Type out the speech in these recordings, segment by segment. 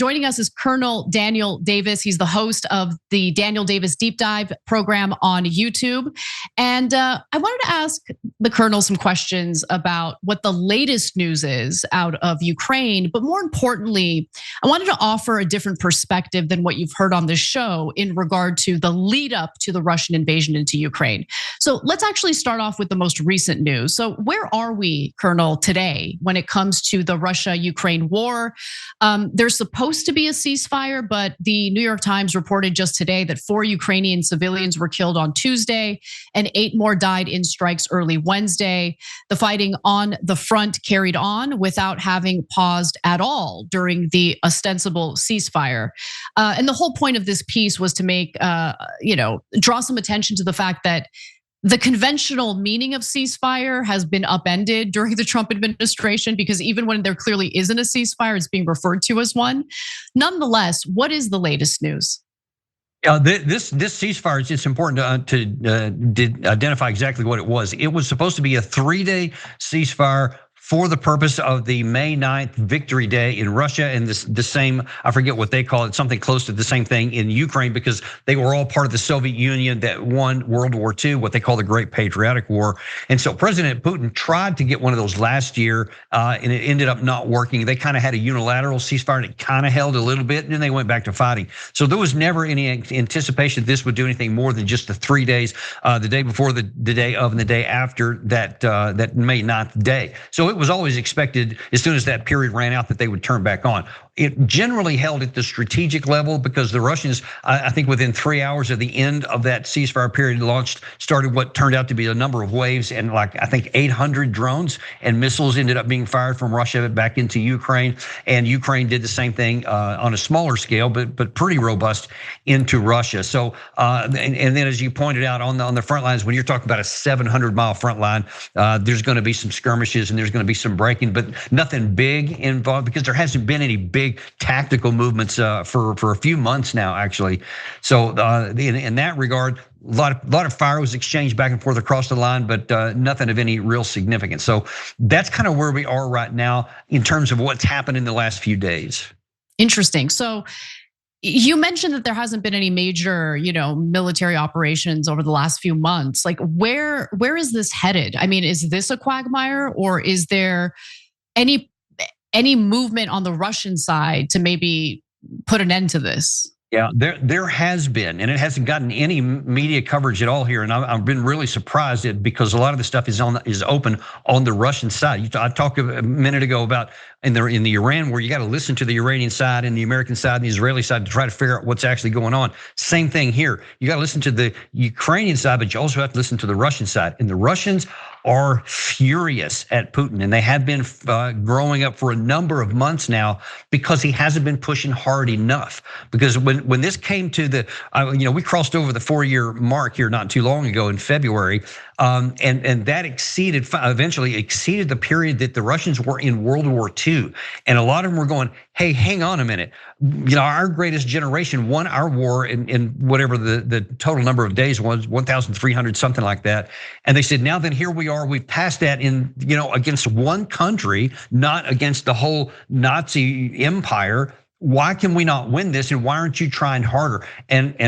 Joining us is Colonel Daniel Davis. He's the host of the Daniel Davis Deep Dive program on YouTube. And I wanted to ask the Colonel some questions about what the latest news is out of Ukraine. But more importantly, I wanted to offer a different perspective than what you've heard on this show in regard to the lead up to the Russian invasion into Ukraine. So let's actually start off with the most recent news. So where are we, Colonel, today when it comes to the Russia-Ukraine war? There's supposed to be a ceasefire, but the New York Times reported just today that 4 Ukrainian civilians were killed on Tuesday and 8 more died in strikes early Wednesday. The fighting on the front carried on without having paused at all during the ostensible ceasefire. And the whole point of this piece was to make, draw some attention to the fact that the conventional meaning of ceasefire has been upended during the Trump administration, because even when there clearly isn't a ceasefire, it's being referred to as one. Nonetheless, what is the latest news? This ceasefire, it's important to identify exactly what it was. It was supposed to be a 3-day ceasefire for the purpose of the May 9th Victory Day in Russia, and the same, I forget what they call it, something close to the same thing in Ukraine, because they were all part of the Soviet Union that won World War II, what they call the Great Patriotic War. And so President Putin tried to get one of those last year, and it ended up not working. They kind of had a unilateral ceasefire, and it kind of held a little bit, and then they went back to fighting. So there was never any anticipation this would do anything more than just the 3 days, the day before, the day of, and the day after that May 9th day. So it was always expected as soon as that period ran out that they would turn back on. It generally held at the strategic level because the Russians, I think within 3 hours of the end of that ceasefire period, started what turned out to be a number of waves, and I think 800 drones and missiles ended up being fired from Russia back into Ukraine. And Ukraine did the same thing on a smaller scale, but pretty robust into Russia. So, and then as you pointed out on the front lines, when you're talking about a 700-mile front line, there's gonna be some skirmishes and there's gonna be some breaking, but nothing big involved because there hasn't been any big tactical movements for a few months now, actually. So in that regard, a lot of fire was exchanged back and forth across the line, but nothing of any real significance. So that's kind of where we are right now in terms of what's happened in the last few days. Interesting. So you mentioned that there hasn't been any major, military operations over the last few months. Like, where is this headed? I mean, is this a quagmire, or is there any movement on the Russian side to maybe put an end to this? Yeah, there has been, and it hasn't gotten any media coverage at all here. And I've been really surprised because a lot of the stuff is open on the Russian side. I talked a minute ago about in the Iran, where you got to listen to the Iranian side and the American side and the Israeli side to try to figure out what's actually going on. Same thing here. You got to listen to the Ukrainian side, but you also have to listen to the Russian side. And the Russians are furious at Putin, and they have been growing up for a number of months now because he hasn't been pushing hard enough. Because when this came to we crossed over the 4-year mark here not too long ago in February, and that eventually exceeded the period that the Russians were in World War II, and a lot of them were going, hey, hang on a minute. Our greatest generation won our war in whatever the total number of days was, 1,300, something like that. And they said, now then here we are, we've passed that in, against one country, not against the whole Nazi empire. Why can we not win this, and why aren't you trying harder? And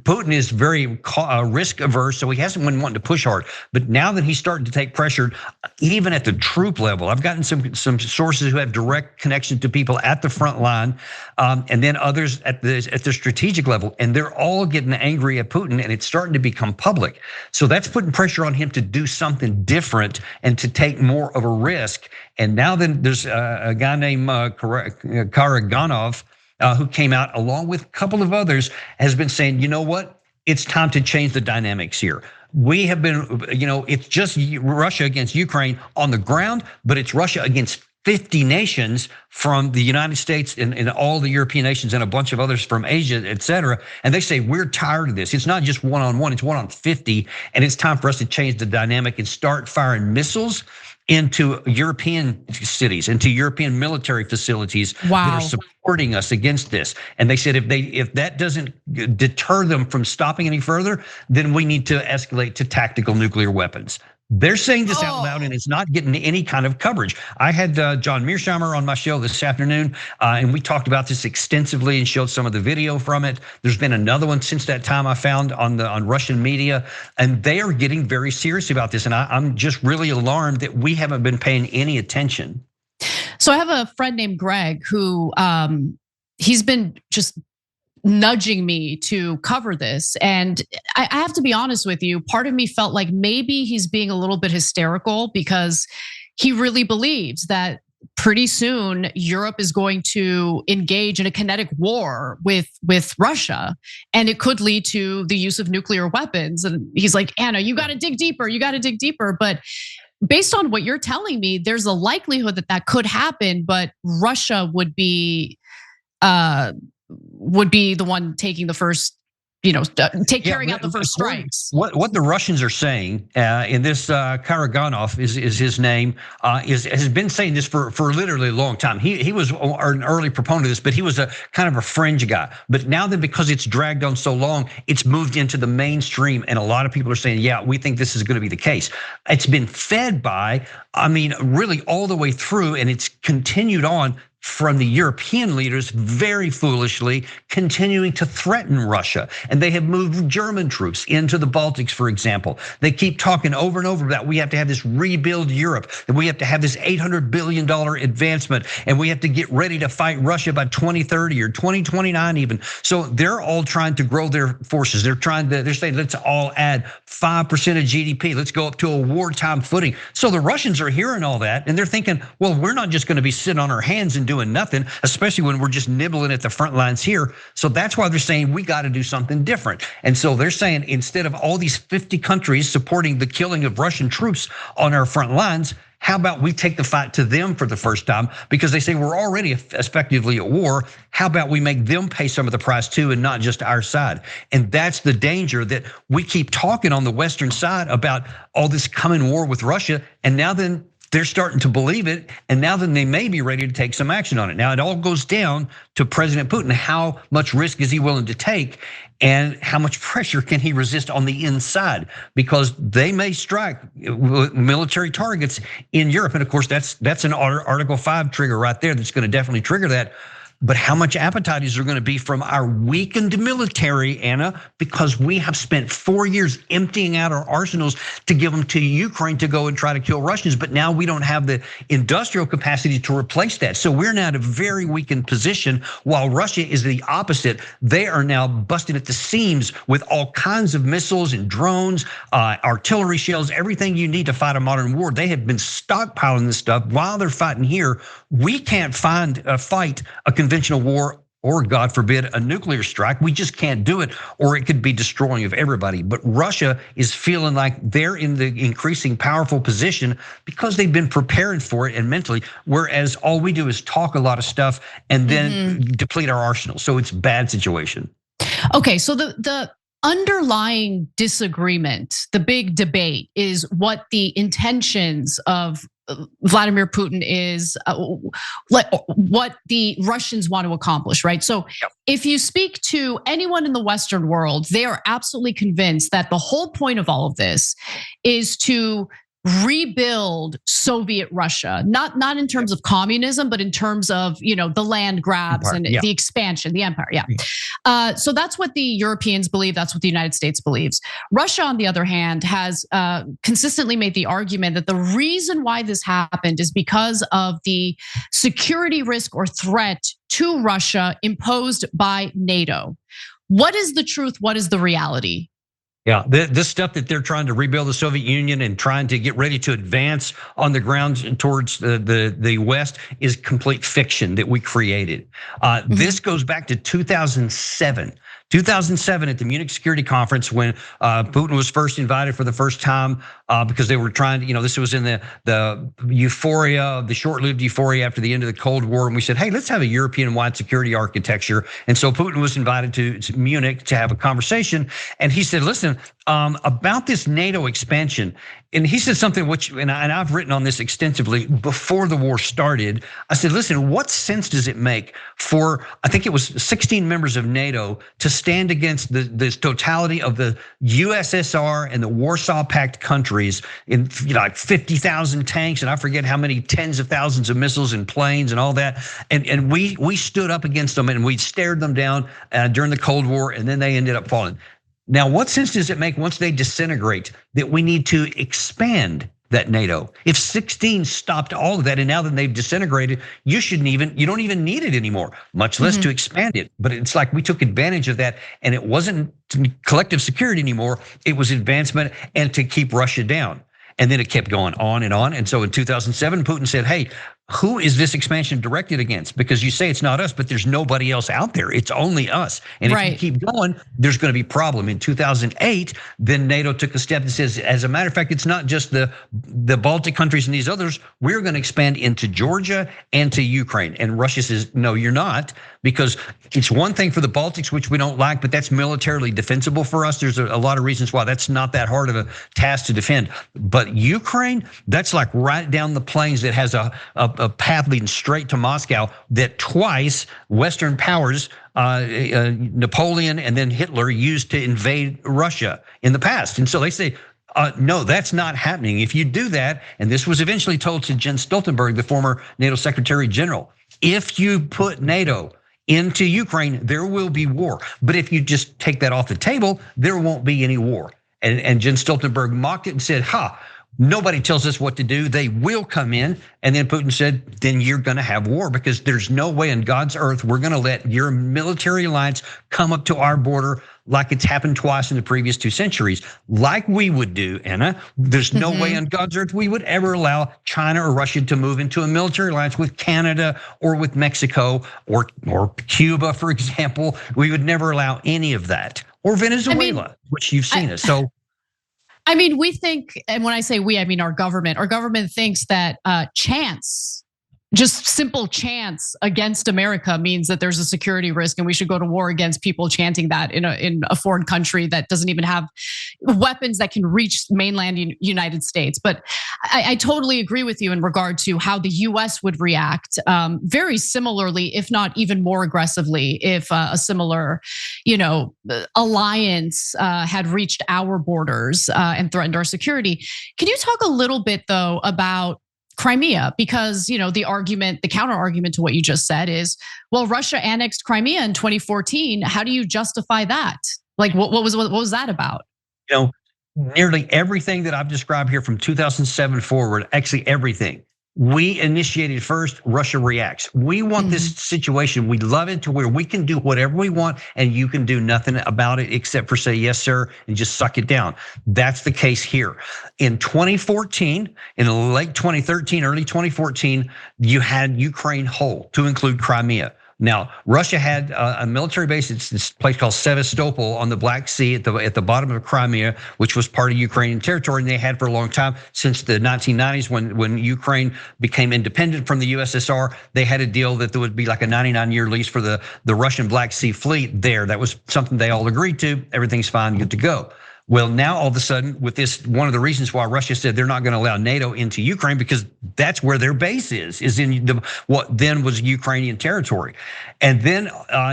Putin is very risk averse, so he hasn't been wanting to push hard. But now that he's starting to take pressure, even at the troop level, I've gotten some sources who have direct connection to people at the front line, and then others at the strategic level, and they're all getting angry at Putin, and it's starting to become public. So that's putting pressure on him to do something different and to take more of a risk. And now then there's a guy named Karaganov, who came out along with a couple of others, has been saying, you know what? It's time to change the dynamics here. We have been, it's just Russia against Ukraine on the ground, but it's Russia against 50 nations from the United States and all the European nations and a bunch of others from Asia, et cetera. And they say, we're tired of this. It's not just one-on-one, it's 1-on-50. And it's time for us to change the dynamic and start firing missiles into European cities, into European military facilities that are supporting us against this. And they said if that doesn't deter them from stopping any further, then we need to escalate to tactical nuclear weapons. They're saying this out loud, and it's not getting any kind of coverage. I had John Mearsheimer on my show this afternoon, and we talked about this extensively and showed some of the video from it. There's been another one since that time I found on Russian media, and they are getting very serious about this. And I'm just really alarmed that we haven't been paying any attention. So I have a friend named Greg who he's been just nudging me to cover this. And I have to be honest with you, part of me felt like maybe he's being a little bit hysterical because he really believes that pretty soon Europe is going to engage in a kinetic war with Russia, and it could lead to the use of nuclear weapons. And he's like, Anna, you got to dig deeper. You got to dig deeper. But based on what you're telling me, there's a likelihood that that could happen, but Russia would be the one taking the first, carrying out the first strikes. What the Russians are saying in this Karaganov is his name, has been saying this for literally a long time. He was an early proponent of this, but he was a kind of a fringe guy. But now that because it's dragged on so long, it's moved into the mainstream, and a lot of people are saying, yeah, we think this is going to be the case. It's been fed by, really all the way through, and it's continued on from the European leaders very foolishly continuing to threaten Russia. And they have moved German troops into the Baltics, for example. They keep talking over and over about we have to have this rebuild Europe, and we have to have this $800 billion advancement, and we have to get ready to fight Russia by 2030 or 2029 even. So they're all trying to grow their forces. They're saying, let's all add 5% of GDP. Let's go up to a wartime footing. So the Russians are hearing all that, and they're thinking, well, we're not just gonna be sitting on our hands and doing nothing, especially when we're just nibbling at the front lines here. So that's why they're saying we got to do something different. And so they're saying instead of all these 50 countries supporting the killing of Russian troops on our front lines, how about we take the fight to them for the first time? Because they say we're already effectively at war. How about we make them pay some of the price too, and not just our side? And that's the danger, that we keep talking on the Western side about all this coming war with Russia, and now then they're starting to believe it, and now then they may be ready to take some action on it. Now it all goes down to President Putin. How much risk is he willing to take, and how much pressure can he resist on the inside? Because they may strike military targets in Europe, and of course that's an Article 5 trigger right there. That's going to definitely trigger that. But how much appetite is there going to be from our weakened military, Anna? Because we have spent 4 years emptying out our arsenals to give them to Ukraine to go and try to kill Russians. But now we don't have the industrial capacity to replace that. So we're now in a very weakened position, while Russia is the opposite. They are now busting at the seams with all kinds of missiles and drones, artillery shells, everything you need to fight a modern war. They have been stockpiling this stuff while they're fighting here. We can't fight a conventional war, or God forbid, a nuclear strike. We just can't do it, or it could be destroying of everybody. But Russia is feeling like they're in the increasing powerful position because they've been preparing for it and mentally, whereas all we do is talk a lot of stuff and then deplete our arsenal. So it's a bad situation. Okay, so the underlying disagreement, the big debate, is what the intentions of Vladimir Putin is, what the Russians want to accomplish, right? So if you speak to anyone in the Western world, they are absolutely convinced that the whole point of all of this is to rebuild Soviet Russia, not in terms of communism, but in terms of the land grabs and the expansion, the empire. So that's what the Europeans believe. That's what the United States believes. Russia, on the other hand, has consistently made the argument that the reason why this happened is because of the security risk or threat to Russia imposed by NATO. What is the truth? What is the reality? Yeah, this stuff that they're trying to rebuild the Soviet Union and trying to get ready to advance on the ground towards the West is complete fiction that we created. This goes back to 2007. 2007 at the Munich Security Conference, when Putin was first invited for the first time, because they were trying to, this was in the euphoria, the short-lived euphoria after the end of the Cold War, and we said, hey, let's have a European-wide security architecture. And so Putin was invited to Munich to have a conversation, and he said, listen, about this NATO expansion, And he said something which, and I've written on this extensively before the war started. I said, listen, what sense does it make for, I think it was 16 members of NATO to stand against this totality of the USSR and the Warsaw Pact countries in like 50,000 tanks, and I forget how many tens of thousands of missiles and planes and all that. And we stood up against them and we stared them down during the Cold War, and then they ended up falling. Now, what sense does it make once they disintegrate that we need to expand that NATO? If 16 stopped all of that and now that they've disintegrated, you don't even need it anymore, much less to expand it. But it's like we took advantage of that, and it wasn't collective security anymore, it was advancement and to keep Russia down. And then it kept going on and on. And so in 2007, Putin said, hey, who is this expansion directed against? Because you say it's not us, but there's nobody else out there. It's only us. And if you keep going, there's going to be a problem. In 2008, then NATO took a step that says, as a matter of fact, it's not just the Baltic countries and these others. We're going to expand into Georgia and to Ukraine. And Russia says, no, you're not, because it's one thing for the Baltics, which we don't like, but that's militarily defensible for us. There's a lot of reasons why that's not that hard of a task to defend. But Ukraine, that's like right down the plains that has a path leading straight to Moscow that twice Western powers, Napoleon and then Hitler, used to invade Russia in the past. And so they say, no, that's not happening. If you do that, and this was eventually told to Jens Stoltenberg, the former NATO Secretary General, if you put NATO into Ukraine, there will be war. But if you just take that off the table, there won't be any war. And Jens Stoltenberg mocked it and said, nobody tells us what to do. They will come in. And then Putin said, then you're going to have war, because there's no way in God's earth we're going to let your military alliance come up to our border like it's happened twice in the previous 2 centuries, like we would do, Anna. There's no way on God's earth we would ever allow China or Russia to move into a military alliance with Canada or with Mexico or Cuba, for example. We would never allow any of that, or Venezuela, which you've seen us. So. I mean, we think, and when I say we, I mean our government thinks that chance, just simple chance against America means that there's a security risk and we should go to war against people chanting that in a foreign country that doesn't even have weapons that can reach mainland United States. But I totally agree with you in regard to how the US would react very similarly, if not even more aggressively, if a similar, alliance had reached our borders and threatened our security. Can you talk a little bit though about Crimea? Because the counter argument to what you just said is, well, Russia annexed Crimea in 2014. How do you justify that? Like, what was that about? Nearly everything that I've described here from 2007 forward, actually everything, we initiated first, Russia reacts. We want this situation, we love it to where we can do whatever we want and you can do nothing about it except for say, yes, sir, and just suck it down. That's the case here. In 2014, in late 2013, early 2014, you had Ukraine whole, to include Crimea. Now, Russia had a military base. It's this place called Sevastopol on the Black Sea at the bottom of Crimea, which was part of Ukrainian territory, and they had for a long time since the 1990s when Ukraine became independent from the USSR. They had a deal that there would be like a 99-year lease for the Russian Black Sea Fleet there. That was something they all agreed to. Everything's fine, good to go. Well, now all of a sudden, with this, one of the reasons why Russia said they're not going to allow NATO into Ukraine, because that's where their base is in what then was Ukrainian territory. And then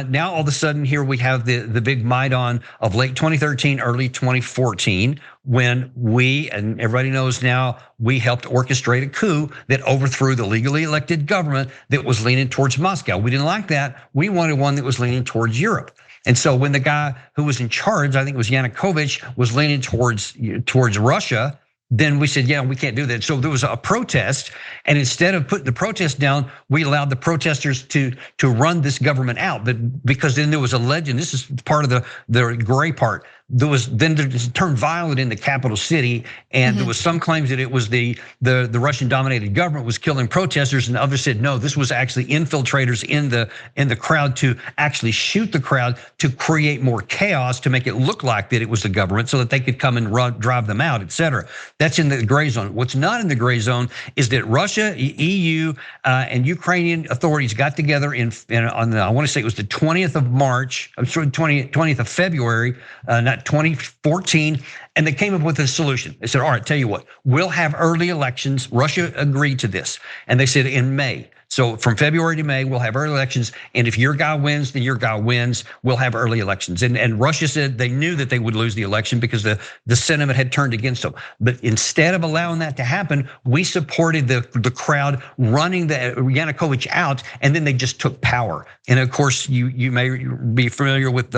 now all of a sudden here we have the big Maidan of late 2013, early 2014, when we, and everybody knows now, we helped orchestrate a coup that overthrew the legally elected government that was leaning towards Moscow. We didn't like that. We wanted one that was leaning towards Europe. And so when the guy who was in charge, I think it was Yanukovych, was leaning towards Russia, then we said, yeah, we can't do that. So there was a protest, and instead of putting the protest down, we allowed the protesters to run this government out. But because then there was a legend, this is part of the gray part. There was then it turned violent in the capital city, and there was some claims that it was the Russian-dominated government was killing protesters, and others said no, this was actually infiltrators in the crowd to actually shoot the crowd to create more chaos, to make it look like that it was the government, so that they could come and drive them out, etc. That's in the gray zone. What's not in the gray zone is that Russia, EU, and Ukrainian authorities got together on I want to say it was the 20th of March. I'm sorry, 20th of February, not that 2014, and they came up with a solution. They said, all right, tell you what, we'll have early elections. Russia agreed to this. And they said in May. So from February to May, we'll have early elections. And if your guy wins, then your guy wins. We'll have early elections. And Russia said they knew that they would lose the election because the sentiment had turned against them. But instead of allowing that to happen, we supported the crowd running the Yanukovych out, and then they just took power. And of course, you may be familiar with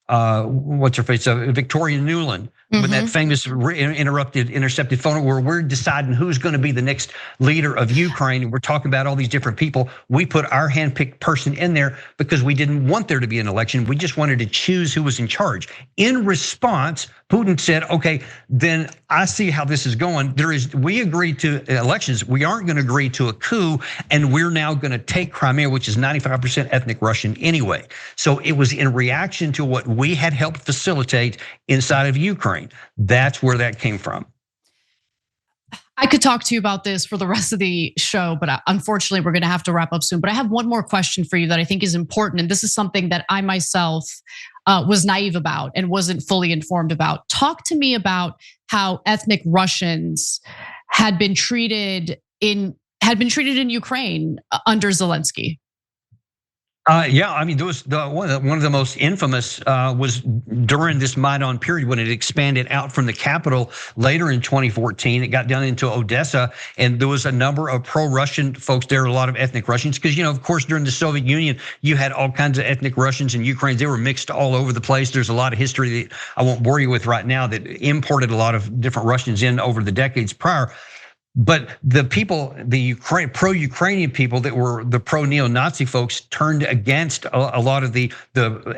what's her face, Victoria Nuland, with that famous intercepted phone where we're deciding who's going to be the next leader of Ukraine. And we're talking about all these different people. We put our handpicked person in there because we didn't want there to be an election. We just wanted to choose who was in charge. In response, Putin said, okay, then I see how this is going. We agreed to elections. We aren't going to agree to a coup. And we're now going to take Crimea, which is 95% ethnic Russian anyway. So it was in reaction to what we had helped facilitate inside of Ukraine. That's where that came from. I could talk to you about this for the rest of the show, but unfortunately we're gonna have to wrap up soon. But I have one more question for you that I think is important. And this is something that I myself was naive about and wasn't fully informed about. Talk to me about how ethnic Russians had been treated in Ukraine under Zelensky. Yeah, I mean, there was one of the most infamous was during this Maidan period when it expanded out from the capital later in 2014. It got down into Odessa, and there was a number of pro-Russian folks there, a lot of ethnic Russians, because of course, during the Soviet Union, you had all kinds of ethnic Russians and Ukrainians. They were mixed all over the place. There's a lot of history that I won't bore you with right now that imported a lot of different Russians in over the decades prior. But the people, the pro-Ukrainian people that were the pro-neo-Nazi folks turned against a lot of the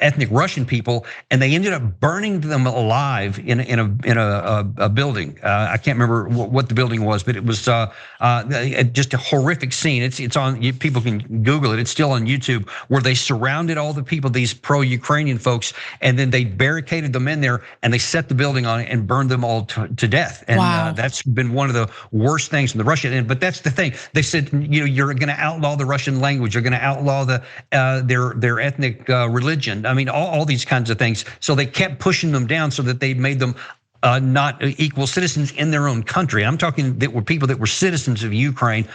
ethnic Russian people, and they ended up burning them alive in a building. I can't remember what the building was, but it was just a horrific scene. It's on. People can Google it. It's still on YouTube, where they surrounded all the people, these pro-Ukrainian folks, and then they barricaded them in there, and they set the building on it and burned them all to death. And wow. That's been one of the worst things from the Russian end. But that's the thing. They said, you're going to outlaw the Russian language. You're going to outlaw their ethnic religion. I mean, all these kinds of things. So they kept pushing them down so that they made them not equal citizens in their own country. I'm talking that were people that were citizens of Ukraine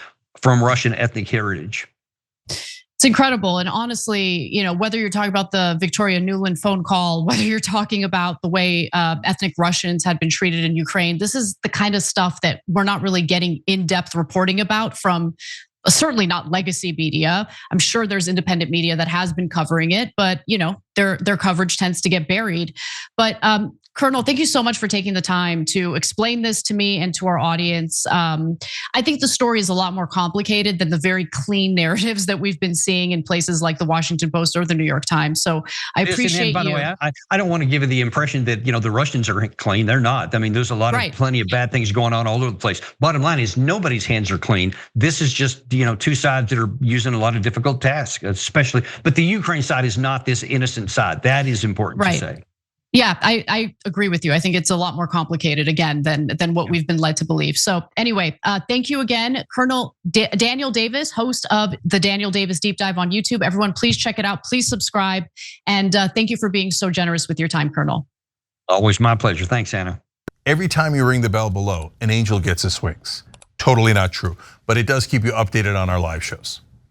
from Russian ethnic heritage. It's incredible. And honestly, whether you're talking about the Victoria Nuland phone call, whether you're talking about the way ethnic Russians had been treated in Ukraine, this is the kind of stuff that we're not really getting in-depth reporting about from certainly not legacy media. I'm sure there's independent media that has been covering it, but their coverage tends to get buried. But Colonel, thank you so much for taking the time to explain this to me and to our audience. I think the story is a lot more complicated than the very clean narratives that we've been seeing in places like the Washington Post or the New York Times. So I appreciate you. By the way, I don't want to give you the impression that the Russians are clean. They're not. I mean, there's a lot of plenty of bad things going on all over the place. Bottom line is nobody's hands are clean. This is just two sides that are using a lot of difficult tasks, especially. But the Ukraine side is not this innocent side. That is important to say. Yeah, I agree with you. I think it's a lot more complicated again than what we've been led to believe. So anyway, thank you again, Colonel Daniel Davis, host of the Daniel Davis Deep Dive on YouTube. Everyone, please check it out. Please subscribe, and thank you for being so generous with your time, Colonel. Always my pleasure. Thanks, Anna. Every time you ring the bell below, an angel gets his wings. Totally not true, but it does keep you updated on our live shows.